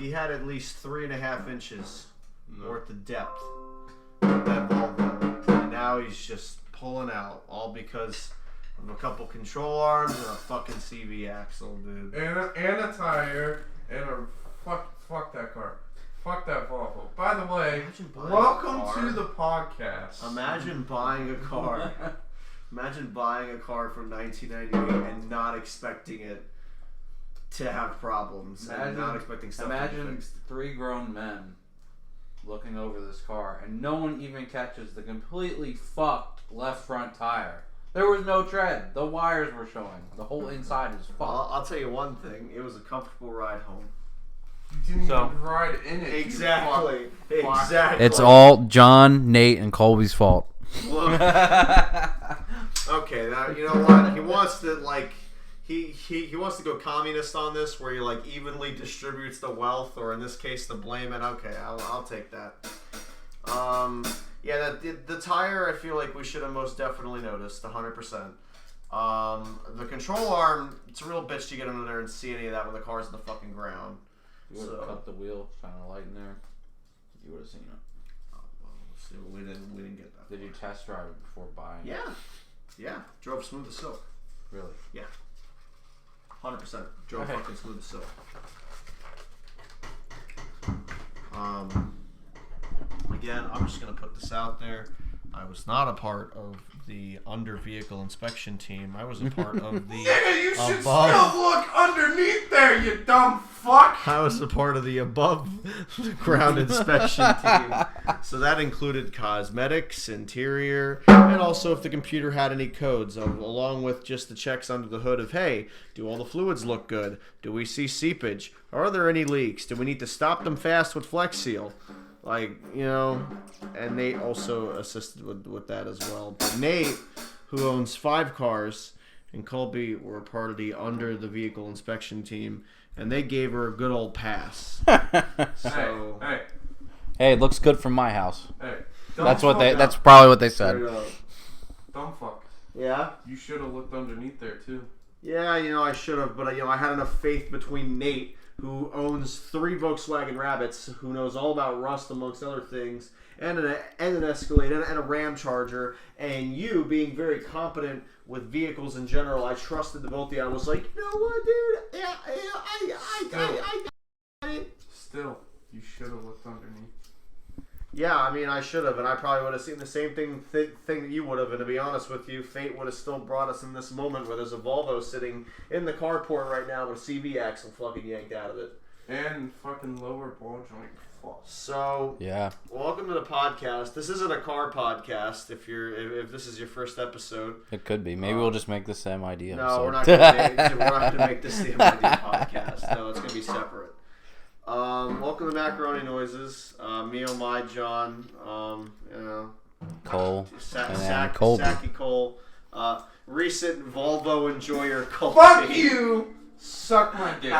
He had at least 3.5 inches worth of depth with that Volvo. And now he's just pulling out, all because of a couple control arms and a fucking CV axle, dude. And a tire, and a... Fuck that car. Fuck that Volvo. By the way, welcome to the podcast. Imagine buying a car. Imagine buying a car from 1998 and not expecting it to have problems. And not expecting stuff to be fixed. Imagine 3 grown men looking over this car and no one even catches the completely fucked left front tire. There was no tread. The wires were showing. The whole inside is fucked. I'll tell you one thing. It was a comfortable ride home. You didn't even ride in it. Exactly. It's all John, Nate, and Colby's fault. Look. Okay, now you know what? He wants to he wants to go communist on this, where he evenly distributes the wealth, or in this case, the blame. And okay, I'll take that. Yeah, the tire, I feel like we should have most definitely noticed, 100%. The control arm, it's a real bitch to get under there and see any of that when the car's in the fucking ground. You would have cut the wheel, shine a light in there. You would have seen it. Oh, well, see, we didn't get that. Did you test drive it before buying it? Yeah. Drove smooth as silk. Really? Yeah. 100%. Drove fucking smooth as silk. Again, I'm just gonna put this out there. I was not a part of the under vehicle inspection team. I was a part of the Nigga, you should still look underneath there, you dumb fuck. I was a part of the above ground inspection team. So that included cosmetics, interior, and also if the computer had any codes, along with just the checks under the hood of, hey, do all the fluids look good? Do we see seepage? Are there any leaks? Do we need to stop them fast with Flex Seal? And Nate also assisted with that as well. But Nate, who owns 5 cars, and Colby were part of the under the vehicle inspection team, and they gave her a good old pass. So, hey, it looks good from my house. Hey, that's probably what they said. Dumb fuck. Yeah? You should have looked underneath there too. Yeah, I should have, but I had enough faith between Nate, who owns 3 Volkswagen Rabbits, who knows all about rust amongst other things, and an Escalade and a Ram Charger, and you being very competent with vehicles in general. I trusted the both of you. I was like, you know what, dude? Yeah, I got it. Still, you should have looked underneath. Yeah, I should have, and I probably would have seen the same thing that you would have. And to be honest with you, fate would have still brought us in this moment where there's a Volvo sitting in the carport right now with a CV axle fucking yanked out of it. And fucking lower ball joint. So, yeah. Welcome to the podcast. This isn't a car podcast. If this is your first episode, it could be. Maybe we'll just make this the MID episode. No, we're not going to make this the MID podcast. No, it's going to be separate. Welcome to Macaroni Noises. Me, oh my, John. Cole. Saki Cole. Recent Volvo enjoyer Cole. Fuck you! Suck my dick.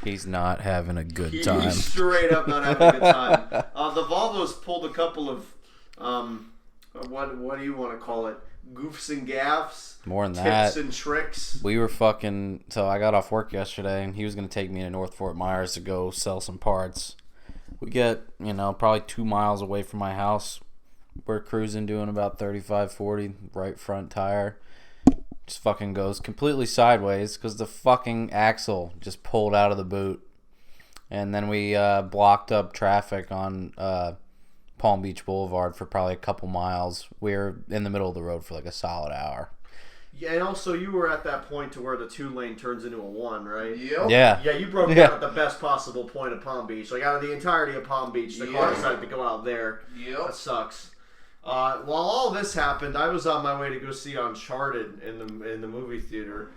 He's not having a good time. He's straight up not having a good time. The Volvo's pulled a couple of what do you want to call it? Goofs and gaffs. More than that. Tips and tricks. We were so I got off work yesterday and he was going to take me to North Fort Myers to go sell some parts. We get, probably 2 miles away from my house. We're cruising doing about 35, 40, right front tire. Just fucking goes completely sideways because the fucking axle just pulled out of the boot. And then we blocked up traffic on Palm Beach Boulevard for probably a couple miles. We were in the middle of the road for a solid hour. Yeah, and also you were at that point to where the 2-lane turns into a 1, right? Yep. Yeah. Yeah, you broke down at the best possible point of Palm Beach. Out of the entirety of Palm Beach, the car decided to go out there. Yep. That sucks. While all this happened, I was on my way to go see Uncharted in the movie theater.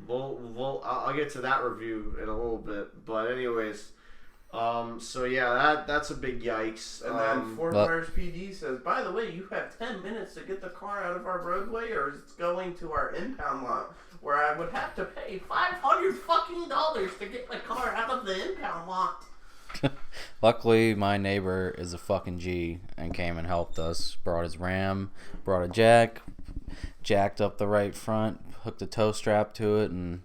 I'll get to that review in a little bit, but anyways, so yeah, that's a big yikes. And then Fort Myers PD says, by the way, you have 10 minutes to get the car out of our roadway, or it's going to our impound lot, where I would have to pay $500 fucking to get my car out of the impound lot. Luckily, my neighbor is a fucking G and came and helped us. Brought his Ram, brought a jacked up the right front, hooked a tow strap to it, and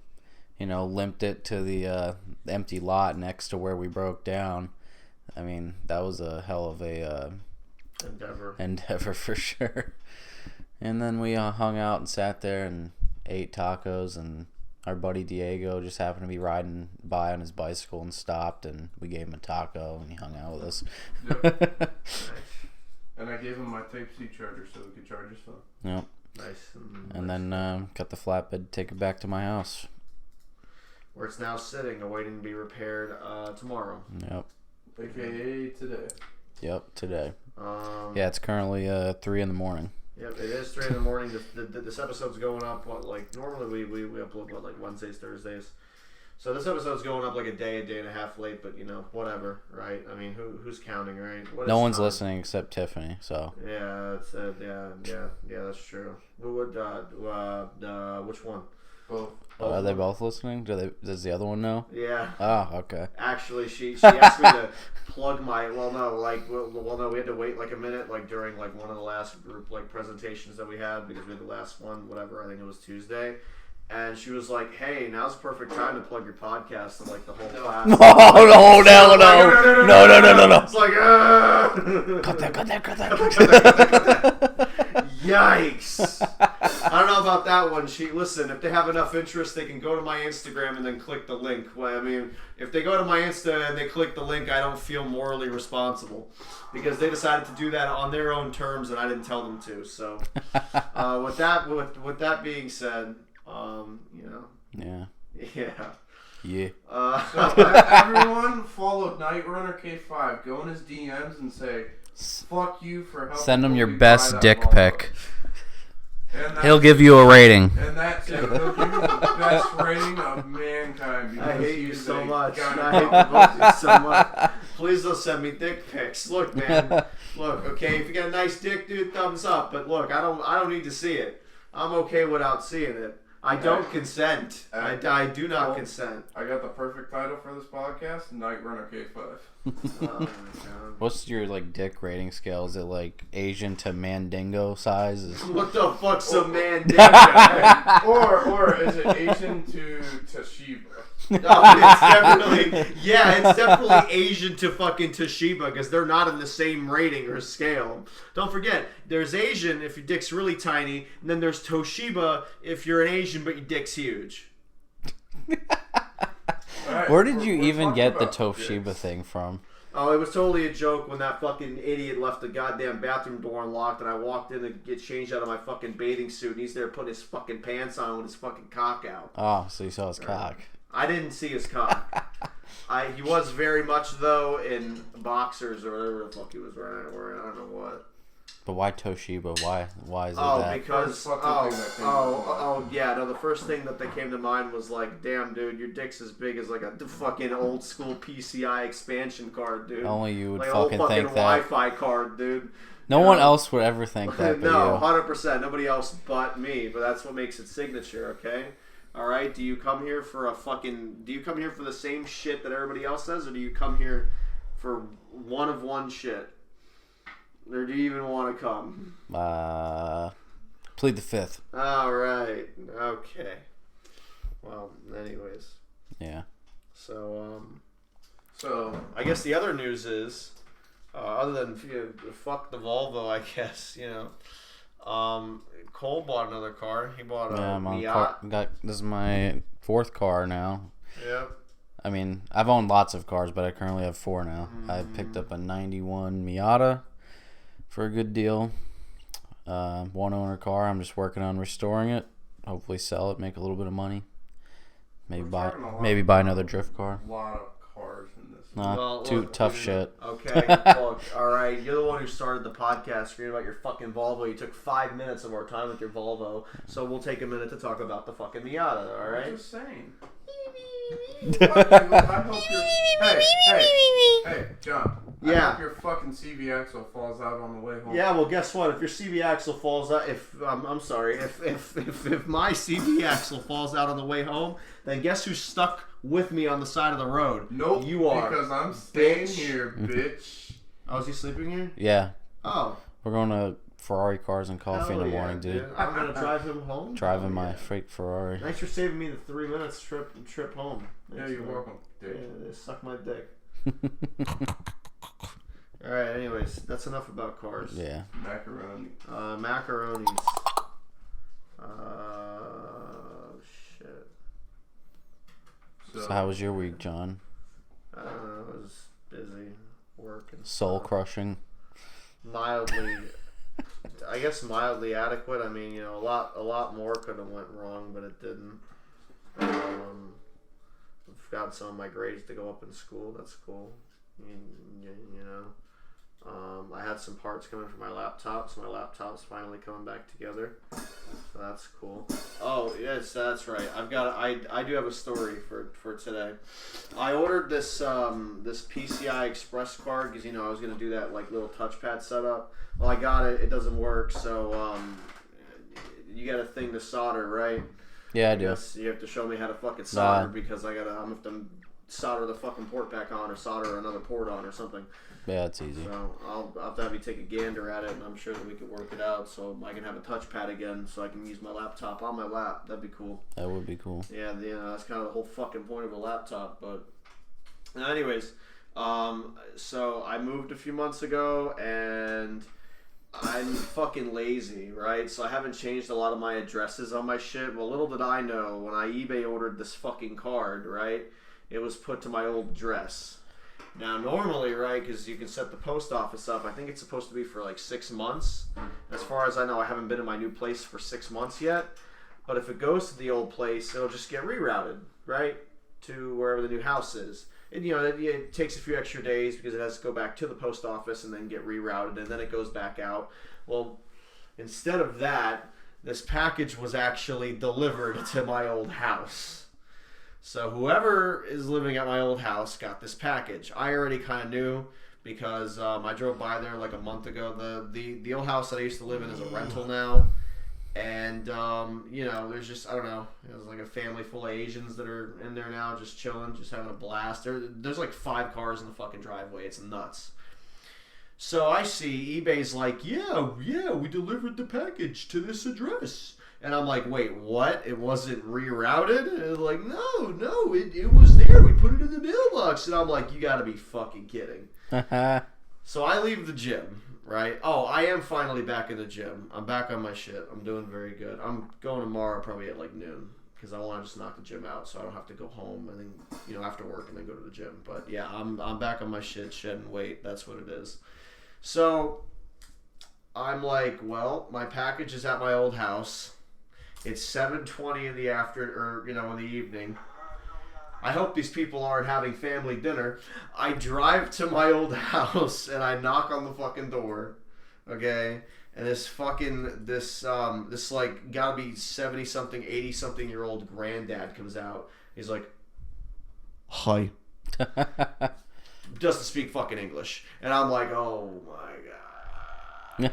limped it to the empty lot next to where we broke down. I mean, that was a hell of a endeavor for sure. And then we hung out and sat there and ate tacos, and our buddy Diego just happened to be riding by on his bicycle and stopped, and we gave him a taco, and he hung out with us. Yep. And I gave him my Type-C charger so he could charge his phone. Yep. Nice. And then got the flatbed to take it back to my house. Where it's now sitting, awaiting to be repaired tomorrow. Yep. AKA today. Yep, today. Yeah, it's currently 3 in the morning. Yep, it is 3 in the morning. This episode's going up, normally we upload, Wednesdays, Thursdays. So this episode's going up a day and a half late, but, whatever, right? I mean, who's counting, right? No one's listening except Tiffany, so. Yeah, that's true. Who would, which one? Both. Are they both listening? Does the other one know? Yeah. Oh, okay. Actually, she asked me to plug my. No, we had to wait a minute, during one of the last group presentations that we had, because we had the last one, whatever. I think it was Tuesday, and she was like, "Hey, now's the perfect time to plug your podcast to the whole class." No. It's like, cut that. Yikes! I don't know about that one. Listen, if they have enough interest, they can go to my Instagram and then click the link. Well, I mean, if they go to my Insta and they click the link, I don't feel morally responsible because they decided to do that on their own terms and I didn't tell them to. So, with that being said, Yeah. So everyone follow Night Runner K5. Go in his DMs and say, "Fuck you for helping." Send him your me best buy that dick Volvo." pic. And He'll give you a rating. And that's it. He'll give you the best rating of mankind. I hate you he's so a much. gynecologist. I hate you both so much. Please don't send me dick pics. Look, man. Look, okay, if you got a nice dick, dude, thumbs up. But look, I don't need to see it. I'm okay without seeing it. I don't consent. I do not consent. I got the perfect title for this podcast: Night Runner K5. What's your dick rating scale? Is it Asian to Mandingo size? What the fuck's a Mandingo? or is it Asian to Toshiba? It's definitely Asian to fucking Toshiba because they're not in the same rating or scale. Don't forget, there's Asian if your dick's really tiny, and then there's Toshiba if you're an Asian but your dick's huge. Right, Where did you even get the about Toshiba dicks. thing from? Oh, it was totally a joke when that fucking idiot left the goddamn bathroom door unlocked and I walked in to get changed out of my fucking bathing suit and he's there putting his fucking pants on with his fucking cock out. Oh, so you saw his cock. I didn't see his cock. He was very much, though, in boxers or whatever the fuck he was wearing. I don't know what. But why Toshiba? Why is it Oh, that? because the first thing that came to mind was damn, dude, your dick's as big as a fucking old school PCI expansion card, dude. Only you would a whole fucking think that. Wi-Fi card, dude. No one else would ever think that but No, you. 100%. Nobody else but me. But that's what makes it signature, okay? All right. Do you come here for the same shit that everybody else does, or do you come here for one shit? Or do you even want to come? Plead the fifth. All right. Okay. Well, anyways. Yeah. So I guess the other news is, other than fuck the Volvo, I guess Cole bought another car. He bought a Miata. This is my 4th car now. Yep. I mean, I've owned lots of cars, but I currently have 4 now. I picked up a 91 Miata for a good deal. 1-owner car. I'm just working on restoring it. Hopefully sell it, make a little bit of money. Maybe buy another drift car. A lot of cars in this. Tough shit. Okay, look, all right. You're the one who started the podcast screaming about your fucking Volvo. You took 5 minutes of our time with your Volvo, so we'll take a minute to talk about the fucking Miata. All right. I'm just saying. I hope hey, John. Yeah. I hope your fucking CV axle falls out on the way home. Yeah, well, guess what? If your CV axle falls out, if my CV axle falls out on the way home, then guess who's stuck with me on the side of the road? Nope. You are. Because I'm staying bitch. here, bitch. Oh, is he sleeping here? Yeah. Oh. We're going to Ferrari cars and coffee in the morning, dude. I'm gonna drive him home. Driving my fake Ferrari. Thanks for saving me the 3 minutes trip home. Yeah, you're welcome, dude. Yeah, they suck my dick. All right. Anyways, that's enough about cars. Yeah. Macaroni. Macaronis. Shit. So how was your week, John? I was busy working. Soul crushing. Mildly, I guess mildly adequate. I mean, you know, a lot more could have went wrong, but it didn't. I've got some of my grades to go up in school. That's cool. You know. I had some parts coming for my laptop, so my laptop's finally coming back together. So that's cool. Oh yes, that's right. I do have a story for today. I ordered this this PCI Express card because, you know, I was gonna do that like little touchpad setup. Well, I got it. It doesn't work. So you got a thing to solder, right? Yeah, I do. Yes, you have to show me how to fucking solder because I'm gonna have to solder the fucking port back on or solder another port on or something. Yeah, it's easy. So I'll have to have you take a gander at it, and I'm sure that we can work it out so I can have a touchpad again so I can use my laptop on my lap. That'd be cool. That would be cool. Yeah, that's kind of the whole fucking point of a laptop. But anyways, so I moved a few months ago, and I'm fucking lazy, right? So I haven't changed a lot of my addresses on my shit. Well, little did I know, when I eBay ordered this fucking card, right, it was put to my old address. Now, normally, right, because you can set the post office up, I think it's supposed to be for like 6 months. As far as I know, I haven't been in my new place for 6 months yet. But if it goes to the old place, it'll just get rerouted, right, to wherever the new house is. And, you know, it takes a few extra days because it has to go back to the post office and then get rerouted, and then it goes back out. Well, instead of that, this package was actually delivered to my old house. So whoever is living at my old house got this package. I already kind of knew because I drove by there like a month ago. The old house that I used to live in is a rental now. And, you know, there's just, I don't know, there's like a family full of Asians that are in there now just chilling, just having a blast. There's like 5 cars in the fucking driveway. It's nuts. So I see eBay's like, yeah, we delivered the package to this address. And I'm like, wait, what? It wasn't rerouted? And they're like, no, it was there. We put it in the mailbox. And I'm like, you gotta be fucking kidding. So I leave the gym, right? Oh, I am finally back in the gym. I'm back on my shit. I'm doing very good. I'm going tomorrow probably at like noon because I want to just knock the gym out so I don't have to go home and then, you know, after work and then go to the gym. But yeah, I'm back on my shit, shedding weight. That's what it is. So I'm like, well, my package is at my old house. It's 7:20 in the in the evening. I hope these people aren't having family dinner. I drive to my old house and I knock on the fucking door, okay? And this like gotta be 70-something, 80-something year old granddad comes out. He's like, "Hi." Doesn't speak fucking English, and I'm like, "Oh my god."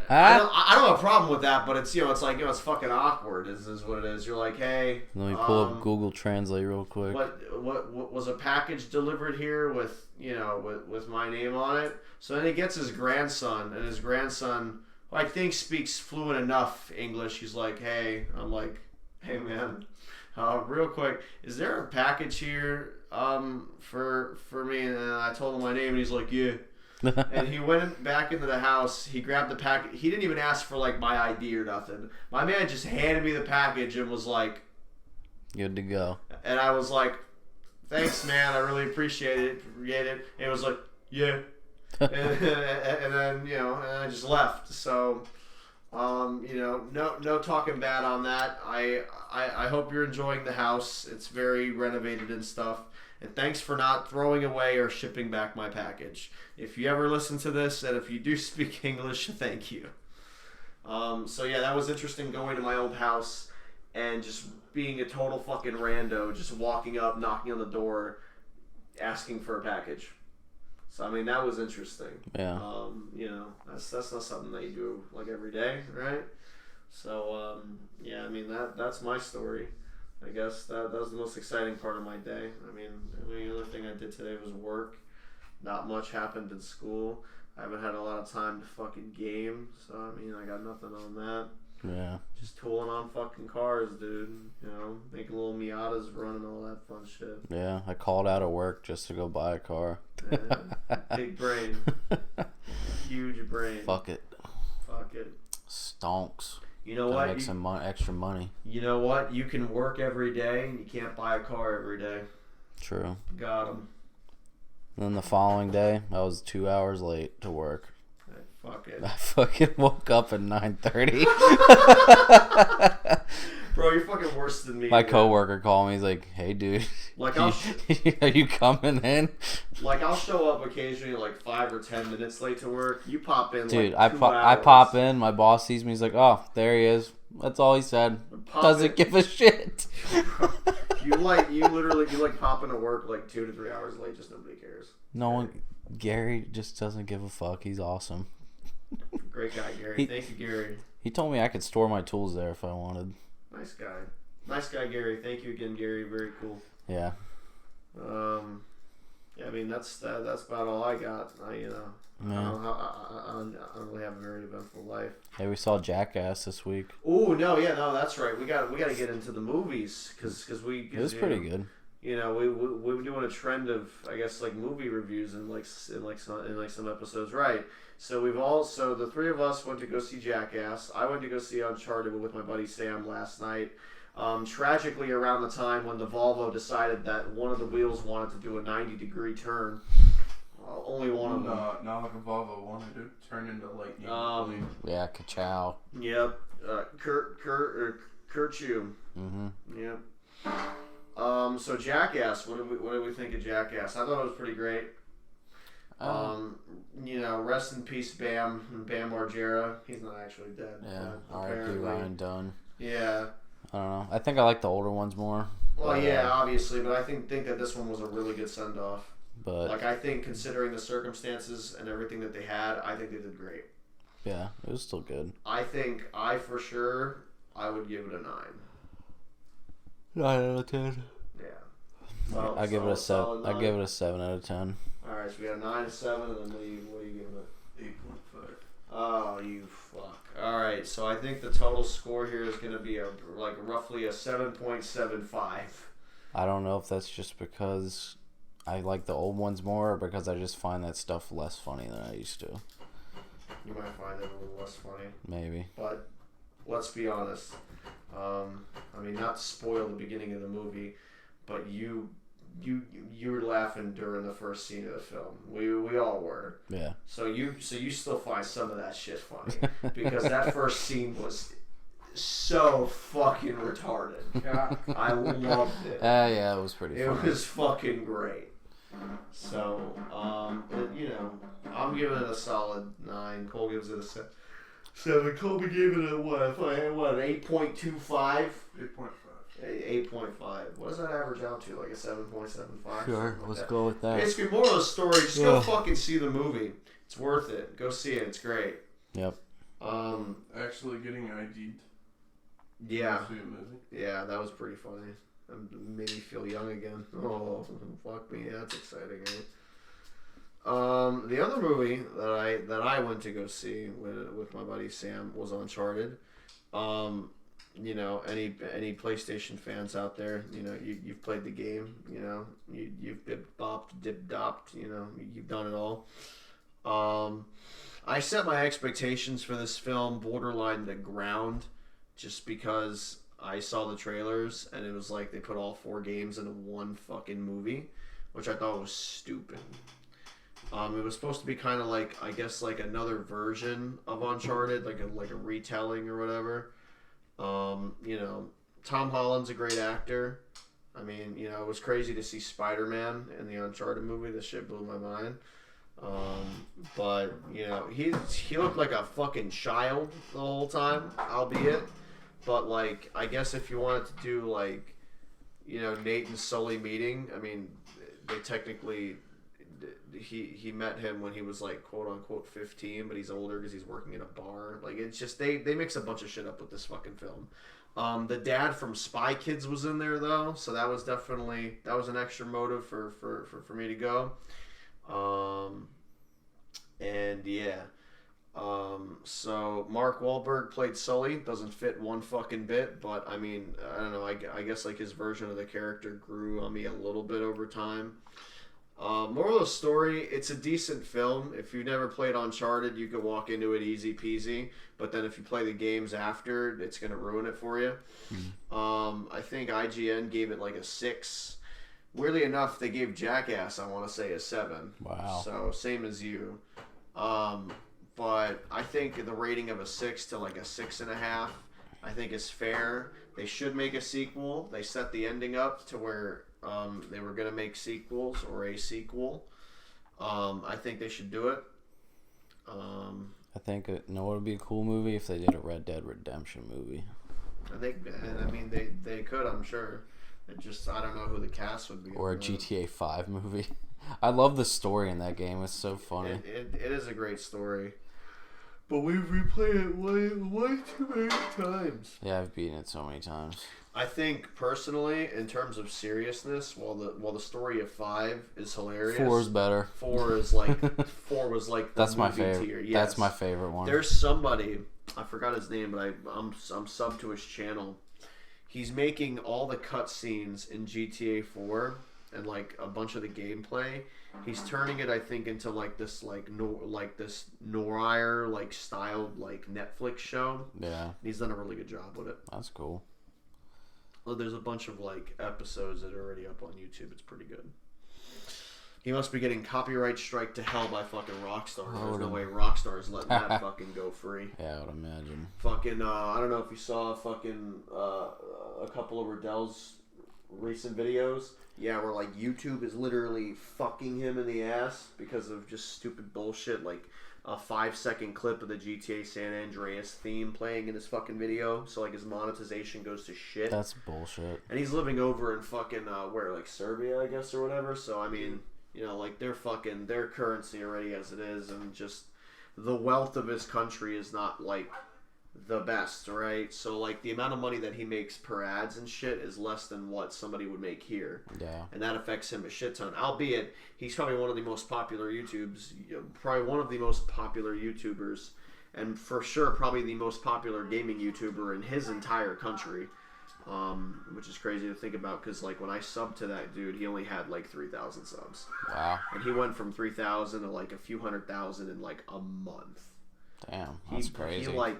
I don't have a problem with that, but it's, you know, it's like, you know, it's fucking awkward is what it is. You're like, hey, let me pull up Google Translate real quick. What was a package delivered here with, you know, with my name on it? So then he gets his grandson, and his grandson, who I think speaks fluent enough English, he's like, hey, I'm like, hey man, real quick, is there a package here for me? And I told him my name, and he's like, yeah. And he went back into the house. He grabbed the package. He didn't even ask for like my ID or nothing. My man just handed me the package and was like, "Good to go." And I was like, "Thanks, man. I really appreciate it." And he was like, "Yeah." and then, you know, and I just left. So, you know, no talking bad on that. I hope you're enjoying the house. It's very renovated and stuff. And thanks for not throwing away or shipping back my package. If you ever listen to this, and if you do speak English, thank you. So yeah, that was interesting going to my old house and just being a total fucking rando, just walking up, knocking on the door, asking for a package. So I mean, that was interesting. Yeah. You know, that's not something that you do like every day, right? So yeah, I mean that's my story. I guess that was the most exciting part of my day. I mean, the other thing I did today was work. Not much happened in school. I haven't had a lot of time to fucking game, so I mean, I got nothing on that. Yeah. Just tooling on fucking cars, dude. You know, making little miatas run and all that fun shit. Yeah, I called out of work just to go buy a car. Big brain. Huge brain. Fuck it. Fuck it. Stonks. You know Gotta what? make some extra money. You know what? You can work every day and you can't buy a car every day. True. Got 'em. And then the following day, I was 2 hours late to work. Fuck it. I fucking woke up at 9:30. Bro, you're fucking worse than me. My man. coworker called me. He's like, "Hey, dude, Like, are you coming in?" Like, I'll show up occasionally like 5 or 10 minutes late to work. You pop in, Dude, like 2 I hours. pop in. My boss sees me. He's like, "Oh, there he is." That's all he said. Doesn't give a shit. You literally pop into work like 2 to 3 hours late. Just nobody cares. No one. Gary just doesn't give a fuck. He's awesome. Great guy, Gary. Thank you, Gary. He told me I could store my tools there if I wanted. Nice guy. Nice guy, Gary. Thank you again, Gary. Very cool. Yeah. Yeah, I mean that's about all I got. I don't really have a very eventful life. Hey, we saw Jackass this week. Oh no, that's right. We got to get into the movies because It was pretty good. You know, we were doing a trend of, I guess, like movie reviews in some episodes, right? So the three of us went to go see Jackass. I went to go see Uncharted with my buddy Sam last night. Tragically, around the time when the Volvo decided that one of the wheels wanted to do a 90-degree turn. Only one of them. Not like a Volvo wanted to turn into lightning. Yeah, ka-chow. Yep. Kerchu. Mm-hmm. Yep. So Jackass, what did we think of Jackass? I thought it was pretty great. You know, rest in peace, Bam Margera. He's not actually dead. Yeah, R.I.P. Ryan Dunn. Yeah. I don't know. I think I like the older ones more. Well, yeah, obviously, but I think that this one was a really good send-off. But like, I think considering the circumstances and everything that they had, I think they did great. Yeah, it was still good. I think I would give it a 9. 9 out of 10. Yeah. Well, I give it a 7. I give it a 7 out of 10. All right, so we got a 9 to 7, and then what are you giving it? 8.5. Oh, you fuck. All right, so I think the total score here is going to be roughly a 7.75. I don't know if that's just because I like the old ones more, or because I just find that stuff less funny than I used to. You might find it a little less funny. Maybe. But let's be honest. I mean, not to spoil the beginning of the movie, but you were laughing during the first scene of the film. We all were. Yeah. So you still find some of that shit funny because that first scene was so fucking retarded. I loved it. Yeah, it was pretty funny. It was fucking great. So, I'm giving it a solid 9. Cole gives it a 7. Colby gave it a an 8.25? 8.5. 8.5. What does that average out to? Like a 7.75? Sure, let's go with that. Basically, moral of the story, just go fucking see the movie. It's worth it. Go see it. It's great. Yep. Actually getting ID'd. Yeah. See a movie. Yeah, that was pretty funny. Made me feel young again. Oh, fuck me. That's exciting, eh? The other movie that I went to go see with my buddy Sam was Uncharted. You know, any PlayStation fans out there, you know, you've played the game, you know, you've bip-bopped, dip-dopped, you know, you've done it all. I set my expectations for this film borderline the ground just because I saw the trailers and it was like they put all 4 games into one fucking movie, which I thought was stupid. It was supposed to be kind of like, I guess, like another version of Uncharted, like a retelling or whatever. You know, Tom Holland's a great actor. I mean, you know, it was crazy to see Spider-Man in the Uncharted movie. This shit blew my mind. But, you know, he looked like a fucking child the whole time, albeit. But, like, I guess if you wanted to do, like, you know, Nate and Sully meeting, I mean, they technically... He met him when he was like quote unquote 15, but he's older because he's working in a bar. Like, it's just they mix a bunch of shit up with this fucking film. The dad from Spy Kids was in there though, so that was an extra motive for me to go. And yeah. So Mark Wahlberg played Sully. Doesn't fit one fucking bit, but I mean, I don't know. I guess like his version of the character grew on me a little bit over time. Moral of the story: it's a decent film. If you've never played Uncharted, you could walk into it easy peasy. But then if you play the games after, it's gonna ruin it for you. I think IGN gave it like a 6. Weirdly enough, they gave Jackass, I want to say, a 7. Wow. So same as you. But I think the rating of a 6 to like a 6.5, I think is fair. They should make a sequel. They set the ending up to where they were gonna make sequels or a sequel. I think they should do it. I think it would be a cool movie if they did a Red Dead Redemption movie. I mean, they could, I'm sure. I don't know who the cast would be. Or a GTA 5 movie. I love the story in that game. It's so funny. It is a great story. But we've replayed it way too many times. Yeah, I've beaten it so many times. I think personally, in terms of seriousness, while the story of 5 is hilarious, 4 is better. 4 is like 4 was like the That's my movie favorite. tier. Yes. That's my favorite one. There's somebody, I forgot his name, but I'm sub to his channel. He's making all the cutscenes in GTA 4 and like a bunch of the gameplay. He's turning it, I think, into like this this noir like styled like Netflix show. Yeah. And he's done a really good job with it. That's cool. Well, there's a bunch of like episodes that are already up on YouTube. It's pretty good. He must be getting copyright strike to hell by fucking Rockstar. There's no way Rockstar is letting that fucking go free. Yeah, I would imagine. Fucking, I don't know if you saw fucking a couple of Riddell's recent videos. Yeah, where like YouTube is literally fucking him in the ass because of just stupid bullshit, like a 5-second clip of the GTA San Andreas theme playing in his fucking video. So like his monetization goes to shit. That's bullshit. And he's living over in fucking where, like Serbia, I guess, or whatever. So I mean, you know, like their currency already as it is, and just the wealth of his country is not like the best, right? So like the amount of money that he makes per ads and shit is less than what somebody would make here. Yeah. And that affects him a shit ton. Albeit he's probably one of the most popular YouTubers, and for sure probably the most popular gaming YouTuber in his entire country. Which is crazy to think about because like when I subbed to that dude, he only had like 3,000 subs. Wow. And he went from 3,000 to like a few 100,000 in like a month. Damn, that's crazy. I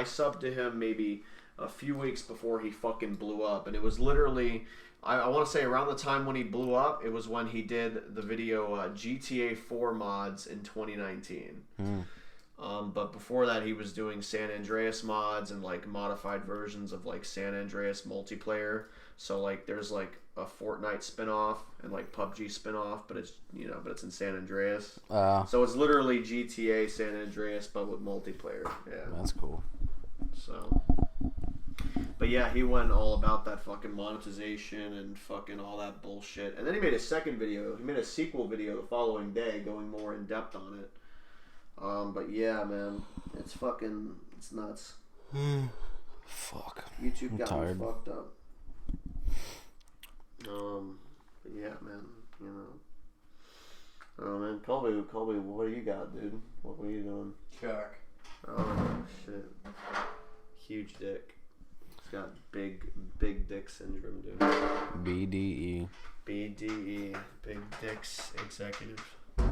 subbed to him maybe a few weeks before he fucking blew up, and it was literally, I want to say around the time when he blew up, it was when he did the video GTA 4 mods in 2019. But before that, he was doing San Andreas mods and like modified versions of like San Andreas multiplayer. So like there's like a Fortnite spinoff and like PUBG spinoff, but it's in San Andreas. So it's literally GTA San Andreas but with multiplayer. Yeah, that's cool. So, but yeah, he went all about that fucking monetization and fucking all that bullshit. And then he made a second video. He made a sequel video the following day, going more in depth on it. But yeah, man, it's nuts. Fuck. YouTube got tired. me fucked up. But yeah, man, you know. Oh man, Colby, what do you got, dude? What are you doing? Check. Oh shit. Huge dick. He's got big dick syndrome, dude. BDE. BDE. Big dicks executive. My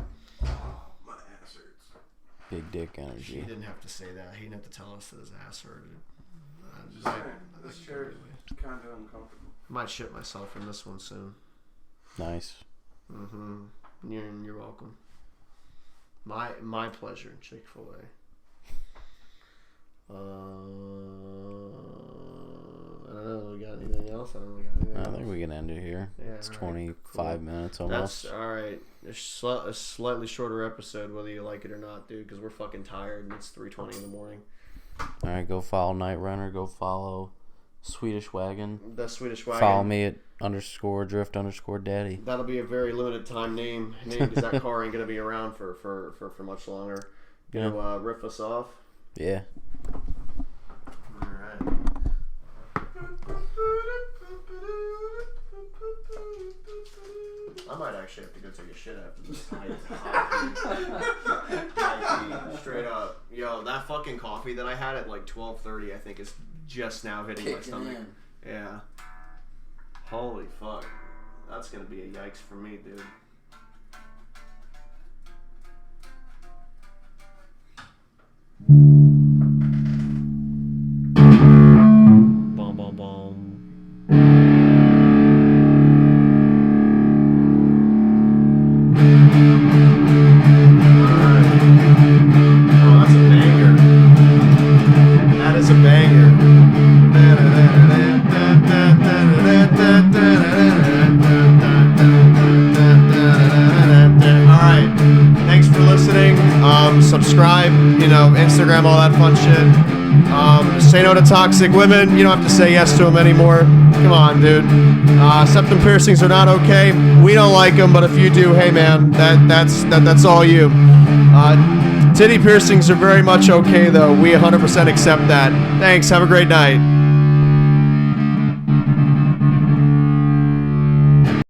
ass hurts. Big dick He energy. didn't have to say that. He didn't have to tell us that his ass hurted. Just saying, this chair is kind of uncomfortable. Might shit myself in this one soon. Nice. You're welcome. My pleasure. Chick-fil-A. I don't know. We got anything else? I don't know. We got anything I else? think we can end it here. Yeah, It's all 25 minutes almost. That's all right. It's a slightly shorter episode, whether you like it or not, dude. Because we're fucking tired and it's 3:20 in the morning. All right, go follow Night Runner. Go follow Swedish Wagon. The Swedish Wagon. Follow me at _drift_daddy. That'll be a very limited time name because that car ain't gonna be around for much longer. You Yeah. know, riff us off. Yeah. All right. I might actually have to go take a shit after this. that fucking coffee that I had at like 12:30, I think, is just now hitting my Kicking stomach. in. Yeah. Holy fuck. That's gonna be a yikes for me, dude. Boom, boom, boom. That is a banger. Alright. Thanks for listening. Subscribe, Instagram, all that fun shit. Say no to toxic women. You don't have to say yes to them anymore. Come on, dude. Septum piercings are not okay. We don't like them, but if you do, hey man, that's all you. Titty piercings are very much okay, though. We 100% accept that. Thanks. Have a great night.